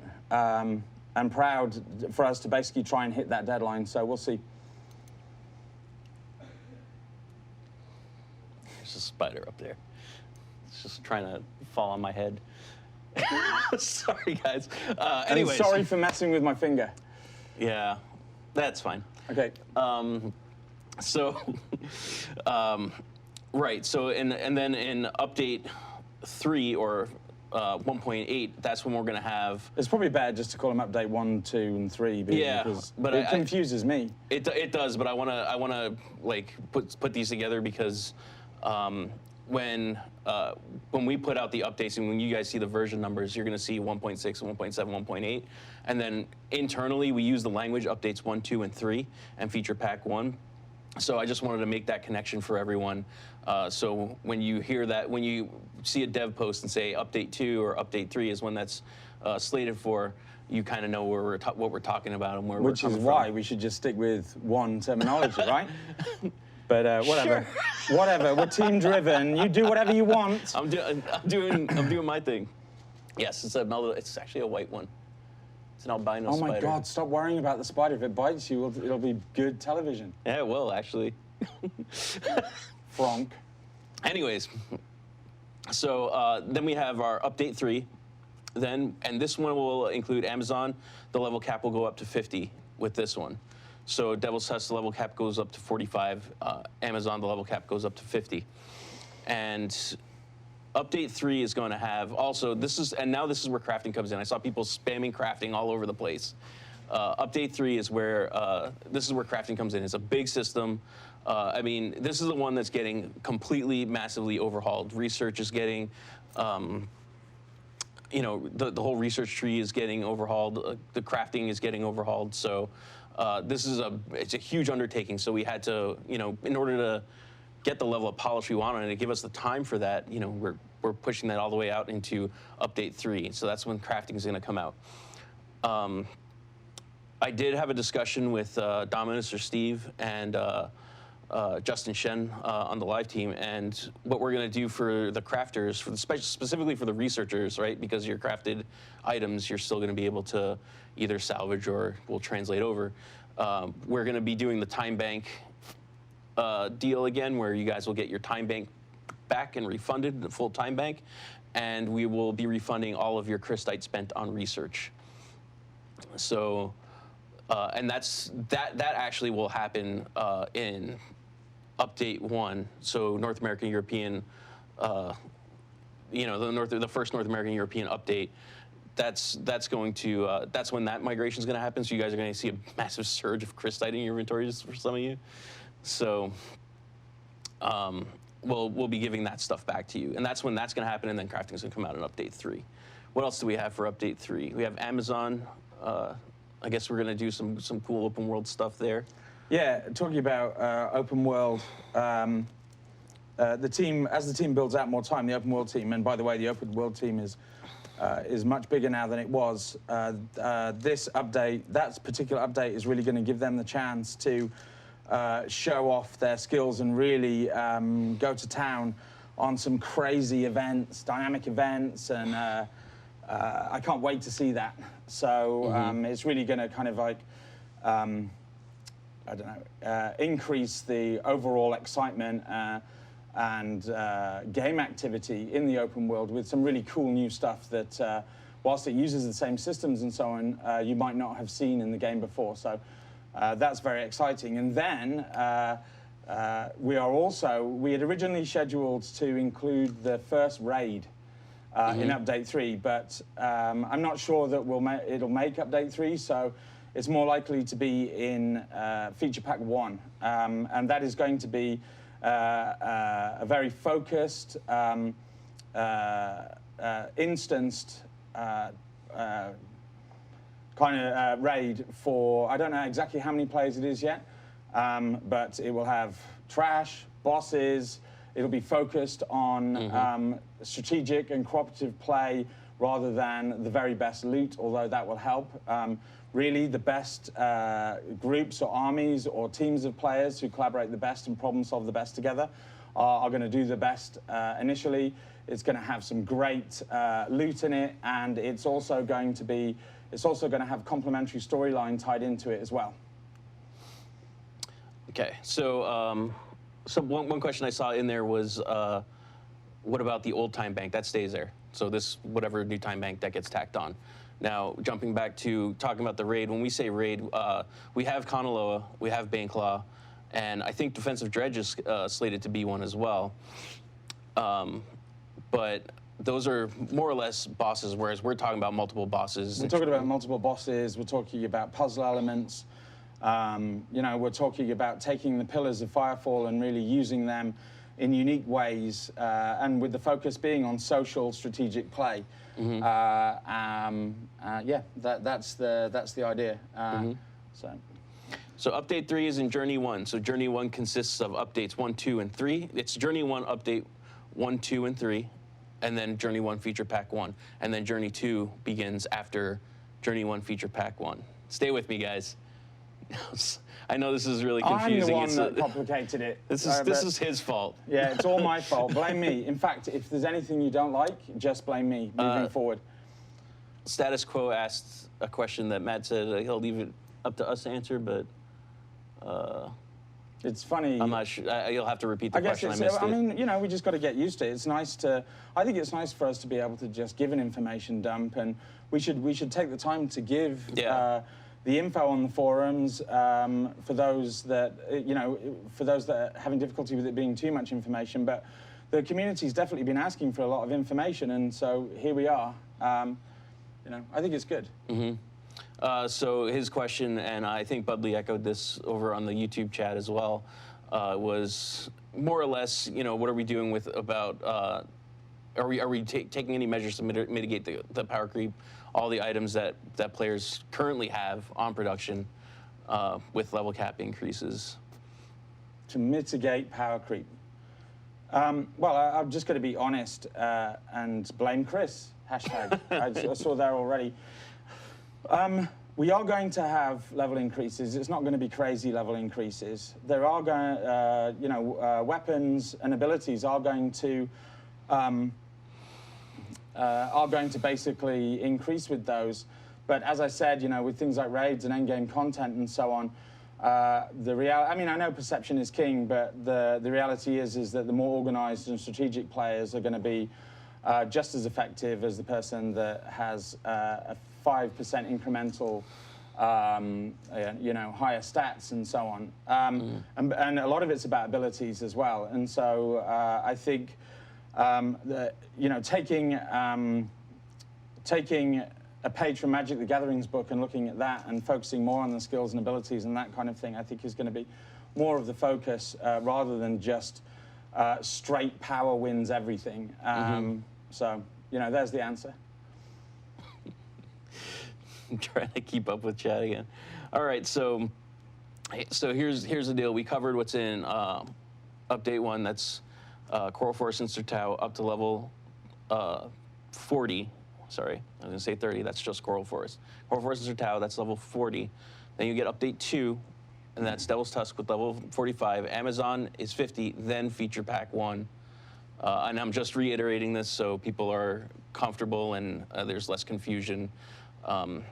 and proud for us to basically try and hit that deadline. So we'll see. There's a spider up there. It's just trying to fall on my head. Sorry, guys. Anyways. And sorry for messing with my finger. Yeah, that's fine. Okay. Right. So, and then in update 3 or 1.8, that's when we're going to have. It's probably better just to call them update 1, 2, and 3. Because but it confuses me. It does, but I want to like put these together because when we put out the updates and when you guys see the version numbers, you're going to see 1.6, 1.7, 1.8, and then internally we use the language updates 1, 2, and 3 and Feature Pack 1. So I just wanted to make that connection for everyone. So when you hear that, when you see a dev post and say update 2 or update 3 is when that's slated for, you kind of know where what we're talking about and where we're coming from. Which is why we should just stick with one terminology, right? But whatever, Sure. Whatever. We're team driven. You do whatever you want. I'm doing my thing. Yes, it's actually a white one. It's an albino spider. Oh my God! Stop worrying about the spider. If it bites you, it'll be good television. Yeah, it will actually. Fronk. Anyways, so then we have our update 3. And this one will include Amazon. The level cap will go up to 50 with this one. So Devil's Tusk, the level cap goes up to 45. Amazon, the level cap goes up to 50. And update 3 is going to have also, now this is where crafting comes in. I saw people spamming crafting all over the place. Update 3 is where, this is where crafting comes in. It's a big system. I mean, this is the one that's getting completely, massively overhauled. Research is getting, the whole research tree is getting overhauled. The crafting is getting overhauled. So it's a huge undertaking. So we had to, in order to get the level of polish we want and to give us the time for that, we're pushing that all the way out into update 3. So that's when crafting is going to come out. I did have a discussion with Dominus or Steve and Justin Shen on the live team, and what we're going to do for the crafters, specifically for the researchers, right? Because your crafted items, you're still going to be able to either salvage or we'll translate over. We're going to be doing the time bank deal again, where you guys will get your time bank back and refunded, the full time bank, and we will be refunding all of your crystite spent on research. So, and that actually will happen in update 1. So North American European, the first North American European update. That's going to that's when that migration is going to happen. So you guys are going to see a massive surge of crystite in your inventories for some of you. So, we'll be giving that stuff back to you, and that's when that's going to happen, and then crafting's going to come out in Update 3. What else do we have for Update 3? We have Amazon. I guess we're going to do some cool open world stuff there. Yeah, talking about open world, the team builds out more time, the open world team, and by the way, the open world team is much bigger now than it was. This update, that particular update, is really going to give them the chance to show off their skills and really go to town on some crazy events, dynamic events, and I can't wait to see that. So it's really going to kind of like, I don't know, increase the overall excitement and game activity in the open world with some really cool new stuff that, whilst it uses the same systems and so on, you might not have seen in the game before. So that's very exciting. And then we had originally scheduled to include the first raid in Update 3, but I'm not sure that it'll make Update 3, so it's more likely to be in Feature Pack 1. And that is going to be a very focused, instanced kind of raid for, I don't know exactly how many players it is yet, but it will have trash, bosses. It'll be focused on strategic and cooperative play rather than the very best loot, although that will help. Really, the best groups or armies or teams of players who collaborate the best and problem solve the best together are going to do the best initially. It's going to have some great loot in it, and it's also going to have complementary storyline tied into it as well. Okay, so one question I saw in there was, what about the old time bank? That stays there. So this, whatever new time bank that gets tacked on. Now, jumping back to talking about the raid, when we say raid, we have Kanaloa, we have Baneclaw, and I think Defensive Dredge is slated to be one as well. But those are more or less bosses, whereas we're talking about multiple bosses. We're talking about multiple bosses, we're talking about puzzle elements. You know, we're talking about taking the pillars of Firefall and really using them in unique ways, and with the focus being on social strategic play. Yeah, that's the idea. So Update 3 is in Journey 1. So Journey 1 consists of updates 1, 2, and 3. It's Journey 1, update 1, 2, and 3, and then Journey 1, Feature Pack 1. And then Journey 2 begins after Journey 1, Feature Pack 1. Stay with me, guys. I know this is really confusing. I'm the one that complicated it. This is his fault. Yeah, it's all my fault. Blame me. In fact, if there's anything you don't like, just blame me moving forward. Status Quo asked a question that Matt said he'll leave it up to us to answer, but it's funny. I'm not sure. You'll have to repeat the question. I missed it. I mean, you know, we just got to get used to it. It's nice to. I think it's nice for us to be able to just give an information dump, and we should take the time to give. The info on the forums for those that are having difficulty with it being too much information. But the community's definitely been asking for a lot of information, and so here we are. You know, I think it's good. So his question, and I think Budley echoed this over on the YouTube chat as well, was more or less, you know, what are we doing about? Are we taking any measures to mitigate the power creep? All the items that players currently have on production with level cap increases. To mitigate power creep. Well, I'm just going to be honest and blame Chris. Hashtag. I saw there already. We are going to have level increases. It's not going to be crazy level increases. There are going, weapons and abilities are going to basically increase with those. But as I said, you know, with things like raids and endgame content and so on, I mean, I know perception is king, but the reality is that the more organized and strategic players are going to be just as effective as the person that has a 5% incremental, you know, higher stats and so on. And a lot of it's about abilities as well. And so I think, you know, taking a page from Magic the Gathering's book and looking at that and focusing more on the skills and abilities and that kind of thing, I think is going to be more of the focus rather than just straight power wins everything. So, you know, there's the answer. I'm trying to keep up with chat again. All right, so here's the deal. We covered what's in update 1. That's Coral Forest and Sertao up to level 40. Sorry, I was gonna say 30. That's just Coral Forest. Coral Forest and Sertao, that's level 40. Then you get update 2, and that's Devil's Tusk with level 45. Amazon is 50. Then Feature Pack 1. And I'm just reiterating this so people are comfortable and there's less confusion. And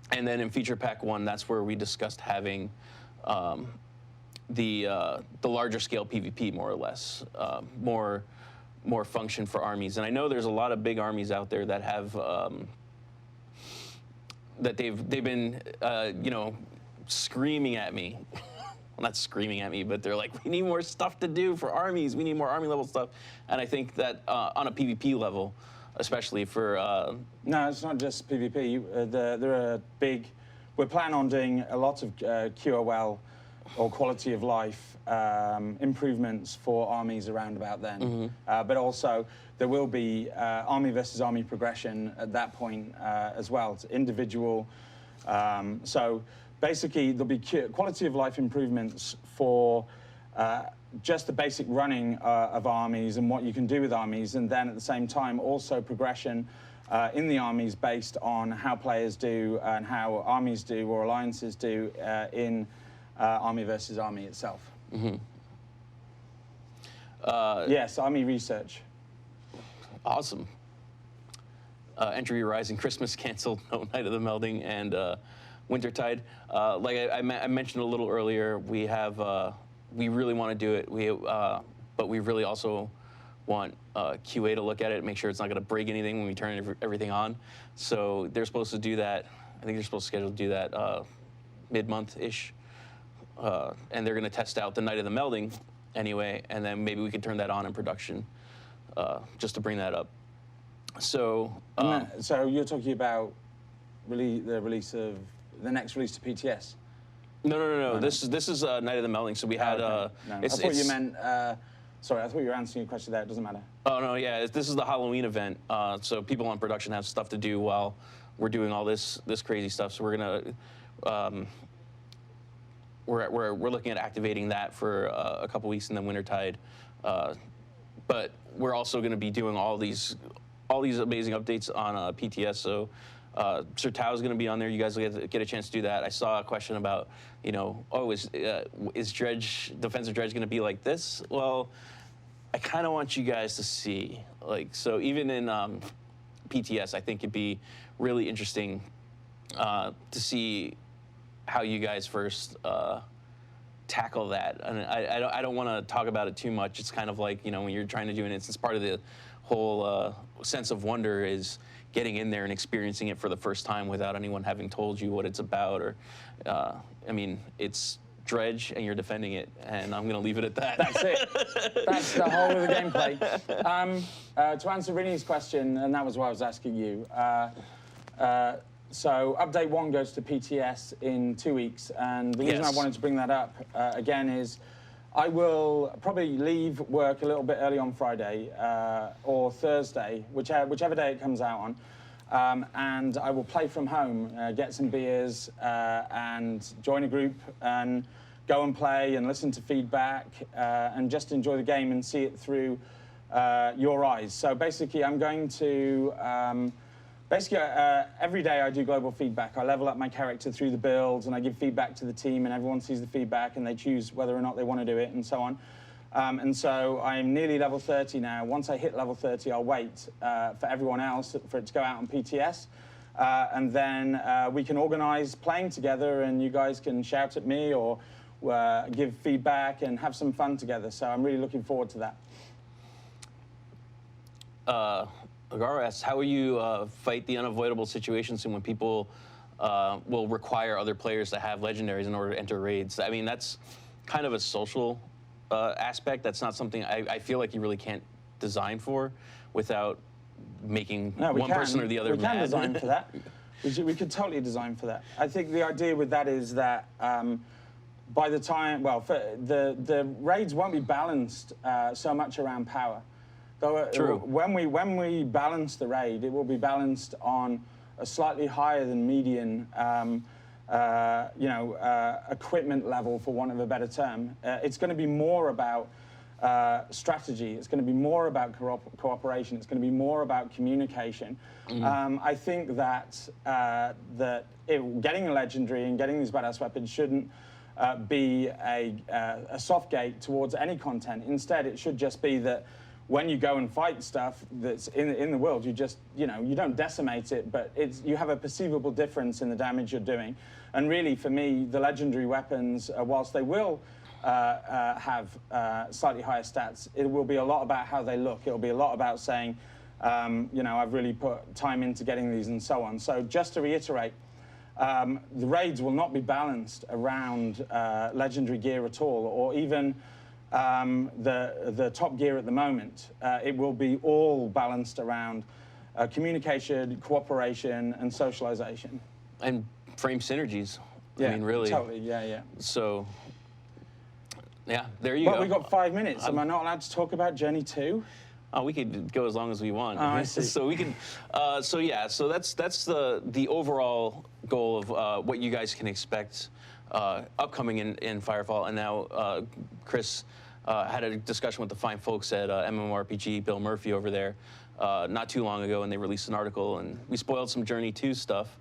then in Feature Pack 1, that's where we discussed having the larger scale PvP, more or less, more function for armies. And I know there's a lot of big armies out there that have that they've been you know, screaming at me. Well, not screaming at me, but they're like, we need more stuff to do for armies. We need more army level stuff. And I think that on a PvP level, especially for No, it's not just PvP. There are big. We're planning on doing a lot of QOL or quality of life improvements for armies around about then. But also there will be army versus army progression at that point as well. It's individual. So basically there'll be quality of life improvements for just the basic running of armies and what you can do with armies, and then at the same time also progression in the armies based on how players do and how armies do or alliances do in army versus army itself. Yes, army research. Awesome. Entry Rising, Christmas canceled, no Night of the Melding, and Wintertide. Like I mentioned a little earlier, we have we really want to do it. But we really also want QA to look at it, make sure it's not going to break anything when we turn everything on. So they're supposed to do that. I think they're supposed to schedule to do that mid-month-ish. And they're going to test out the Night of the Melding anyway, and then maybe we could turn that on in production, just to bring that up. So, so you're talking about the release of the next release to PTS? No. This is Night of the Melding. So we had. No. I thought you meant. Sorry, I thought you were answering a question there. It doesn't matter. Oh no, yeah. This is the Halloween event. So people on production have stuff to do while we're doing all this crazy stuff. So we're gonna. We're looking at activating that for a couple weeks and then Wintertide, but we're also going to be doing all these amazing updates on PTS. So Sertao is going to be on there. You guys will get a chance to do that. I saw a question about, you know, oh, is Dredge, defensive Dredge going to be like this? Well, I kind of want you guys to see, like, so even in PTS, I think it'd be really interesting to see how you guys first tackle that. And I don't want to talk about it too much. It's kind of like, you know, when you're trying to do an instance, part of the whole sense of wonder is getting in there and experiencing it for the first time without anyone having told you what it's about. Or, I mean, it's Dredge and you're defending it, and I'm going to leave it at that. That's it. That's the whole of the gameplay. To answer Rinny's question, and that was what I was asking you, so update 1 goes to PTS in 2 weeks, and the reason I wanted to bring that up again is I will probably leave work a little bit early on Friday or Thursday, whichever day it comes out on, and I will play from home, get some beers, and join a group and go and play and listen to feedback and just enjoy the game and see it through your eyes. So basically, I'm going to every day I do global feedback. I level up my character through the builds, and I give feedback to the team, and everyone sees the feedback, and they choose whether or not they want to do it, and so on. And so I'm nearly level 30 now. Once I hit level 30, I'll wait for everyone else for it to go out on PTS. And then we can organize playing together, and you guys can shout at me or give feedback and have some fun together. So I'm really looking forward to that. Agaro asks, how will you fight the unavoidable situations when people will require other players to have legendaries in order to enter raids? I mean, that's kind of a social aspect. That's not something I feel like you really can't design for without making one person or the other mad. We can design for that. We could totally design for that. I think the idea with that is that by the time, well, the raids won't be balanced so much around power. Though, True. When we balance the raid, it will be balanced on a slightly higher than median, equipment level, for want of a better term. It's going to be more about strategy. It's going to be more about cooperation. It's going to be more about communication. I think that getting a legendary and getting these badass weapons shouldn't be a soft gate towards any content. Instead, it should just be that when you go and fight stuff that's in the world, you just, you don't decimate it, but you have a perceivable difference in the damage you're doing. And really, for me, the legendary weapons, whilst they will have slightly higher stats, it will be a lot about how they look. It'll be a lot about saying, I've really put time into getting these and so on. So just to reiterate, the raids will not be balanced around legendary gear at all, or even the top gear at the moment. It will be all balanced around communication, cooperation, and socialization. And frame synergies. Yeah, I mean, really. Totally, yeah. So, yeah, there you Well, go. we've got 5 minutes. Am I not allowed to talk about Journey 2? Oh, we could go as long as we want. Oh, I see. So we can. So that's the overall goal of what you guys can expect upcoming in Firefall. And now Chris had a discussion with the fine folks at MMORPG, Bill Murphy over there, not too long ago, and they released an article, and we spoiled some Journey 2 stuff.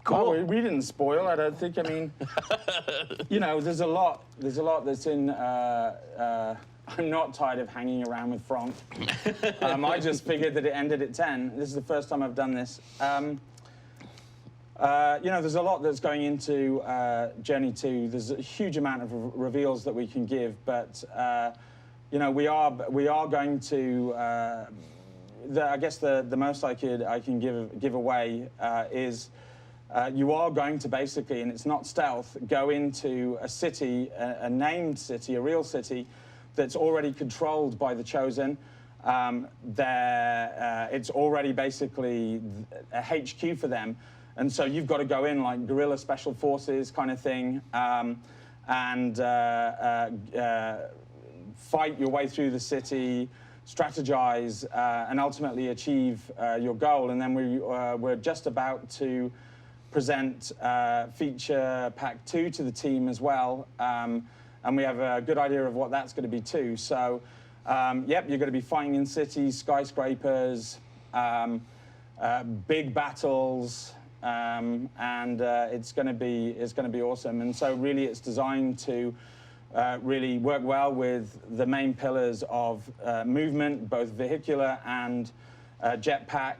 Cool. Well, we didn't spoil, I don't think. I mean, there's a lot that's in. I'm not tired of hanging around with Franck. I just figured that it ended at 10. This is the first time I've done this. There's a lot that's going into Journey 2. There's a huge amount of reveals that we can give, but we are going to. I guess the most I can give away is. You are going to basically, and it's not stealth, go into a city, a named city, a real city, that's already controlled by the Chosen. It's already basically a HQ for them. And so you've got to go in like guerrilla special forces kind of thing, and fight your way through the city, strategize, and ultimately achieve your goal. And then we're just about to present feature pack 2 to the team as well, and we have a good idea of what that's going to be too. So, you're going to be fighting in cities, skyscrapers, big battles, and it's going to be awesome. And so, really, it's designed to really work well with the main pillars of movement, both vehicular and jetpack,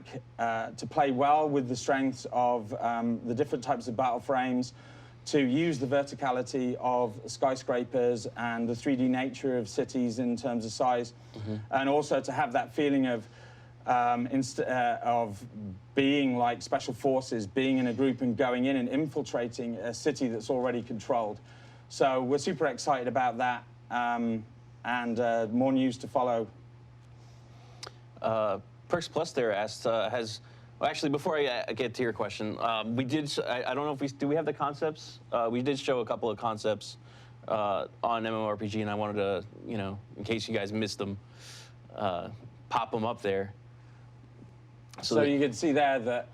to play well with the strengths of the different types of battle frames, to use the verticality of skyscrapers and the 3D nature of cities in terms of size, and also to have that feeling of being like special forces, being in a group and going in and infiltrating a city that's already controlled. So we're super excited about that, and more news to follow. Perks Plus there asked, well, actually, before I get to your question, we did, I don't know if do we have the concepts? We did show a couple of concepts on MMORPG, and I wanted to, in case you guys missed them, pop them up there. So you can see there that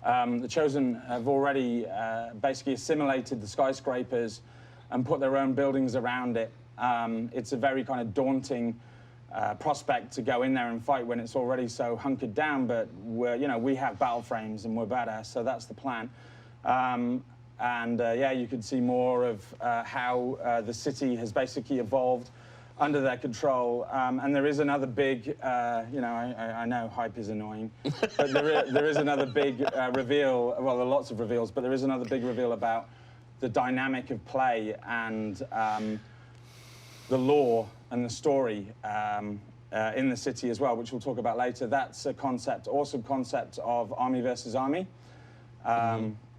the Chosen have already basically assimilated the skyscrapers and put their own buildings around it. It's a very kind of daunting prospect to go in there and fight when it's already so hunkered down, but we have battle frames and we're badass, so that's the plan. You could see more of how the city has basically evolved under their control. And there is another big, I know hype is annoying, but there is another big reveal. Well, there are lots of reveals, but there is another big reveal about the dynamic of play and the lore and the story in the city as well, which we'll talk about later. That's a concept, awesome concept of army versus army.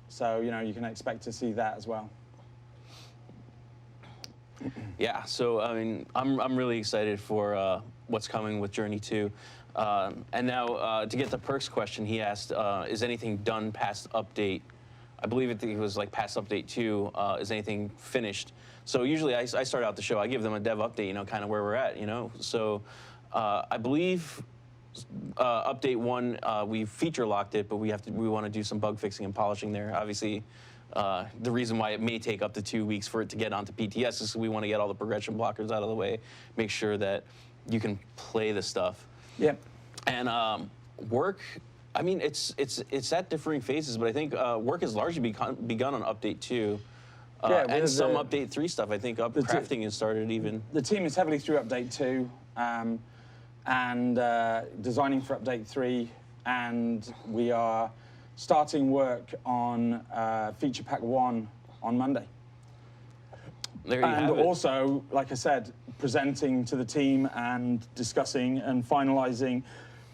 So, you can expect to see that as well. Yeah, so, I mean, I'm really excited for what's coming with Journey 2. And now, to get the Perks question, he asked, is anything done past update I believe it was like past update 2, is anything finished. So usually I start out the show, I give them a dev update, kind of where we're at, So I believe update 1, we feature locked it, but we want to do some bug fixing and polishing there. Obviously, the reason why it may take up to 2 weeks for it to get onto PTS is we want to get all the progression blockers out of the way, make sure that you can play the stuff. Yep. And work, I mean, it's at differing phases, but I think work has largely begun on update 2. And some update 3 stuff. I think crafting has started even. The team is heavily through update 2 and designing for update 3, and we are starting work on feature pack 1 on Monday. There you have it. And also, like I said, presenting to the team and discussing and finalizing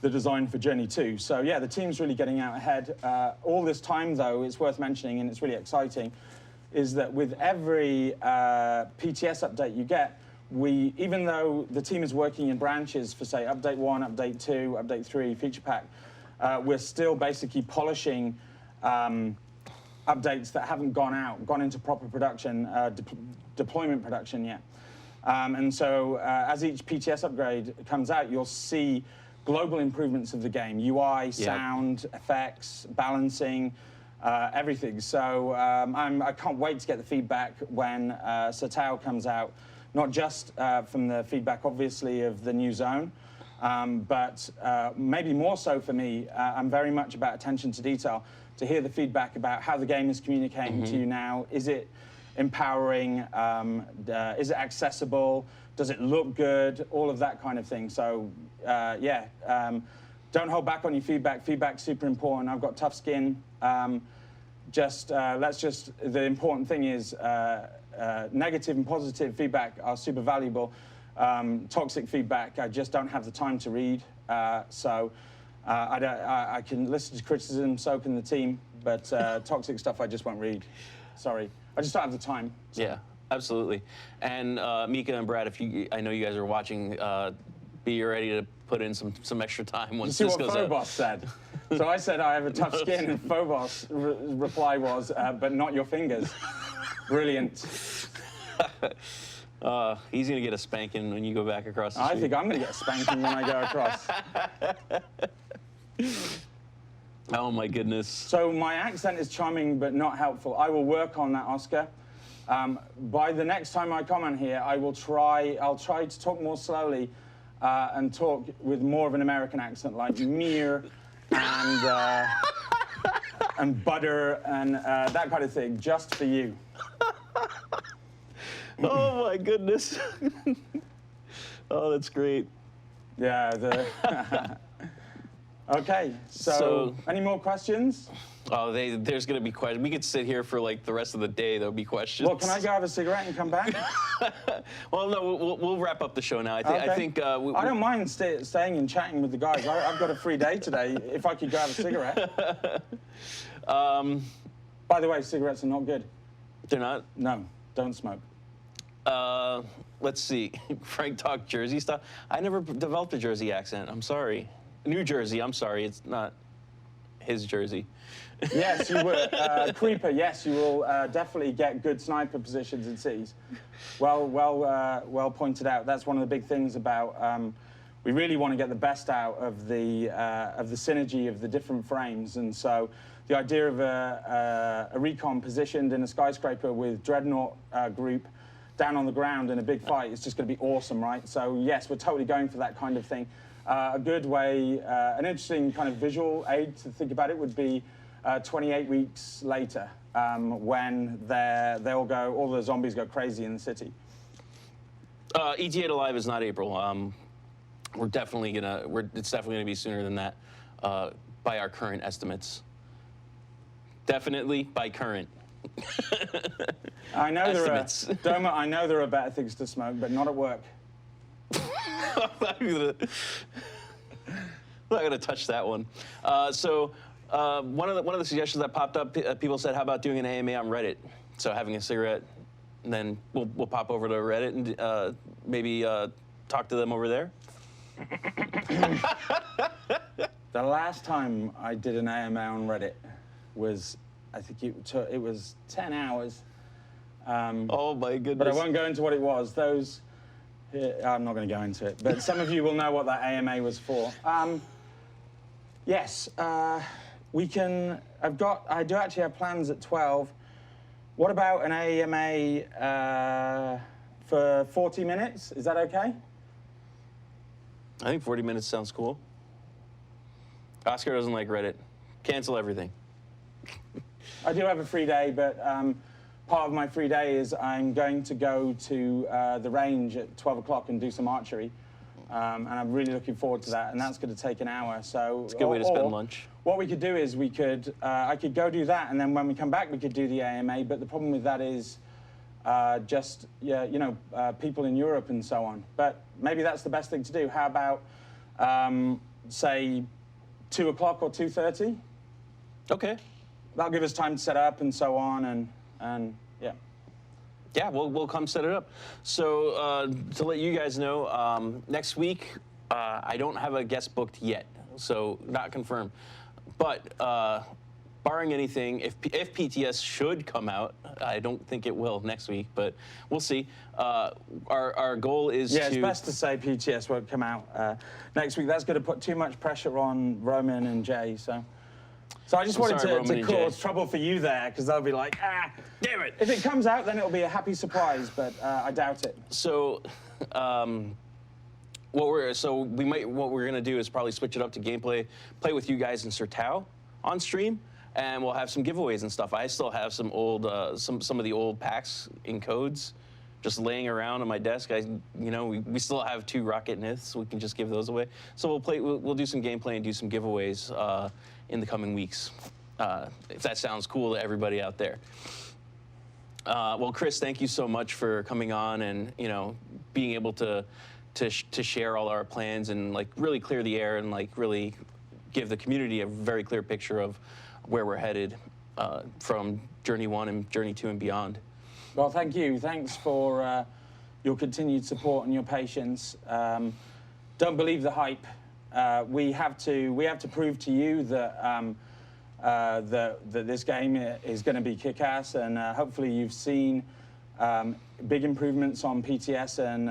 the design for Journey 2. So yeah, the team's really getting out ahead. All this time, though, it's worth mentioning, and it's really exciting, is that with every PTS update you get, even though the team is working in branches for, say, update 1, update 2, update 3, feature pack, we're still basically polishing updates that haven't gone into proper production, deployment production yet. And so as each PTS upgrade comes out, you'll see global improvements of the game, UI, sound, effects, balancing, everything. So I can't wait to get the feedback when Satao comes out, not just from the feedback, obviously, of the new zone, but maybe more so for me. I'm very much about attention to detail, to hear the feedback about how the game is communicating to you now. Is it empowering? Is it accessible? Does it look good? All of that kind of thing. So yeah, don't hold back on your feedback. Feedback's super important. I've got tough skin. The important thing is negative and positive feedback are super valuable. Toxic feedback, I just don't have the time to read. I can listen to criticism, so can the team, but toxic stuff I just won't read. Sorry, I just don't have the time. So. Yeah, absolutely. And Mika and Brad, I know you guys are watching, be ready to put in some extra time once this goes out. You see what Phobos said? So I said I have a tough skin, and Phobos' reply was, but not your fingers. Brilliant. He's going to get a spanking when you go back across the street. I think I'm going to get a spanking when I go across. Oh, my goodness. So my accent is charming but not helpful. I will work on that, Oscar. By the next time I come on here, I'll try to talk more slowly and talk with more of an American accent, like mere and butter and that kind of thing, just for you. Oh, my goodness. Oh, that's great. Yeah. Okay, so any more questions? Oh, there's going to be questions. We could sit here for like the rest of the day. There'll be questions. Well, can I go have a cigarette and come back? Well, no, we'll wrap up the show now. I think. I don't mind staying and chatting with the guys. I've got a free day today. If I could go have a cigarette. By the way, cigarettes are not good. They're not? No, don't smoke. Let's see. Frank talked Jersey stuff. I never developed a Jersey accent. I'm sorry. New Jersey. I'm sorry. It's not his Jersey. Yes, you will. Creeper, yes, you will definitely get good sniper positions in cities. Well pointed out. That's one of the big things about. We really want to get the best out of the synergy of the different frames, and so the idea of a recon positioned in a skyscraper with Dreadnought group down on the ground in a big fight is just going to be awesome, right? So yes, we're totally going for that kind of thing. A good way, an interesting kind of visual aid to think about it would be 28 weeks later, when all the zombies go crazy in the city. ETA to Live is not April. It's definitely gonna be sooner than that, by our current estimates. Definitely by current. I know estimates. Doma, I know there are better things to smoke, but not at work. I'm not gonna touch that one. One of the suggestions that popped up, people said, how about doing an AMA on Reddit? So having a cigarette, and then we'll pop over to Reddit and maybe talk to them over there. The last time I did an AMA on Reddit was I think it was 10 hours. Oh my goodness. But I won't go into what it was. Those, I'm not going to go into it. But some of you will know what that AMA was for. Yes, we can. I do actually have plans at 12. What about an AMA for 40 minutes? Is that okay? I think 40 minutes sounds cool. Oscar doesn't like Reddit. Cancel everything. I do have a free day, but part of my free day is I'm going to go to the range at 12 o'clock and do some archery. And I'm really looking forward to that, and that's going to take an hour. So it's a good way to spend lunch. What we could do is I could go do that, and then when we come back, we could do the AMA. But the problem with that is people in Europe and so on. But maybe that's the best thing to do. How about say 2 o'clock or 2:30? Okay. That'll give us time to set up and so on, and yeah. Yeah, we'll come set it up. So to let you guys know, next week I don't have a guest booked yet, so not confirmed. But barring anything, if PTS should come out, I don't think it will next week, but we'll see. Our goal is to... Yeah, it's best to say PTS won't come out next week. That's going to put too much pressure on Roman and Jay, so... So I just wanted to cause trouble for you there, because they'll be like, damn it. If it comes out, then it'll be a happy surprise, but I doubt it. So, what we're gonna do is probably switch it up to gameplay, play with you guys in Sertao on stream, and we'll have some giveaways and stuff. I still have some old, some of the old packs in codes just laying around on my desk. We still have 2 rocket myths. We can just give those away. So we'll do some gameplay and do some giveaways in the coming weeks, if that sounds cool to everybody out there. Well, Chris, thank you so much for coming on and being able to share all our plans and really clear the air and really give the community a very clear picture of where we're headed from Journey 1 and Journey 2 and beyond. Well, thank you. Thanks for your continued support and your patience. Don't believe the hype. We have to prove to you that that this game is going to be kick-ass, and hopefully you've seen big improvements on PTS, and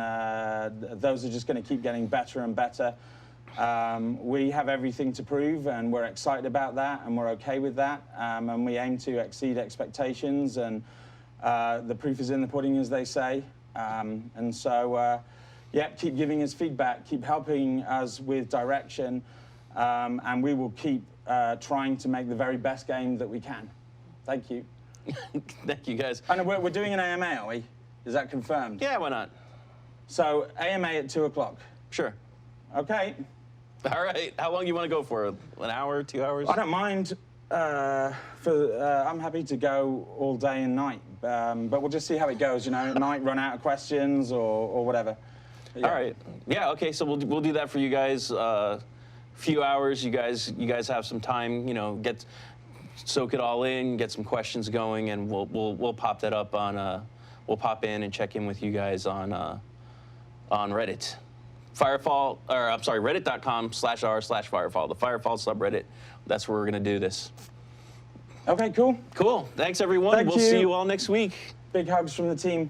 those are just going to keep getting better and better. We have everything to prove, and we're excited about that, and we're okay with that, and we aim to exceed expectations, and the proof is in the pudding, as they say, and so. Yeah, keep giving us feedback, keep helping us with direction, and we will keep trying to make the very best game that we can. Thank you. Thank you, guys. And we're doing an AMA, are we? Is that confirmed? Yeah, why not? So, AMA at 2 o'clock? Sure. Okay. All right. How long do you want to go for? An hour, 2 hours? I don't mind. I'm happy to go all day and night, but we'll just see how it goes, Might run out of questions or whatever. Yeah. All right. Yeah. Okay. So we'll do that for you guys. Few hours. You guys have some time. Soak it all in. Get some questions going, and we'll pop that up on. We'll pop in and check in with you guys on Reddit. Firefall, or I'm sorry, reddit.com/r/Firefall. The Firefall subreddit. That's where we're gonna do this. Okay. Cool. Cool. Thanks everyone. Thank we'll you. see you all next week. Big hugs from the team.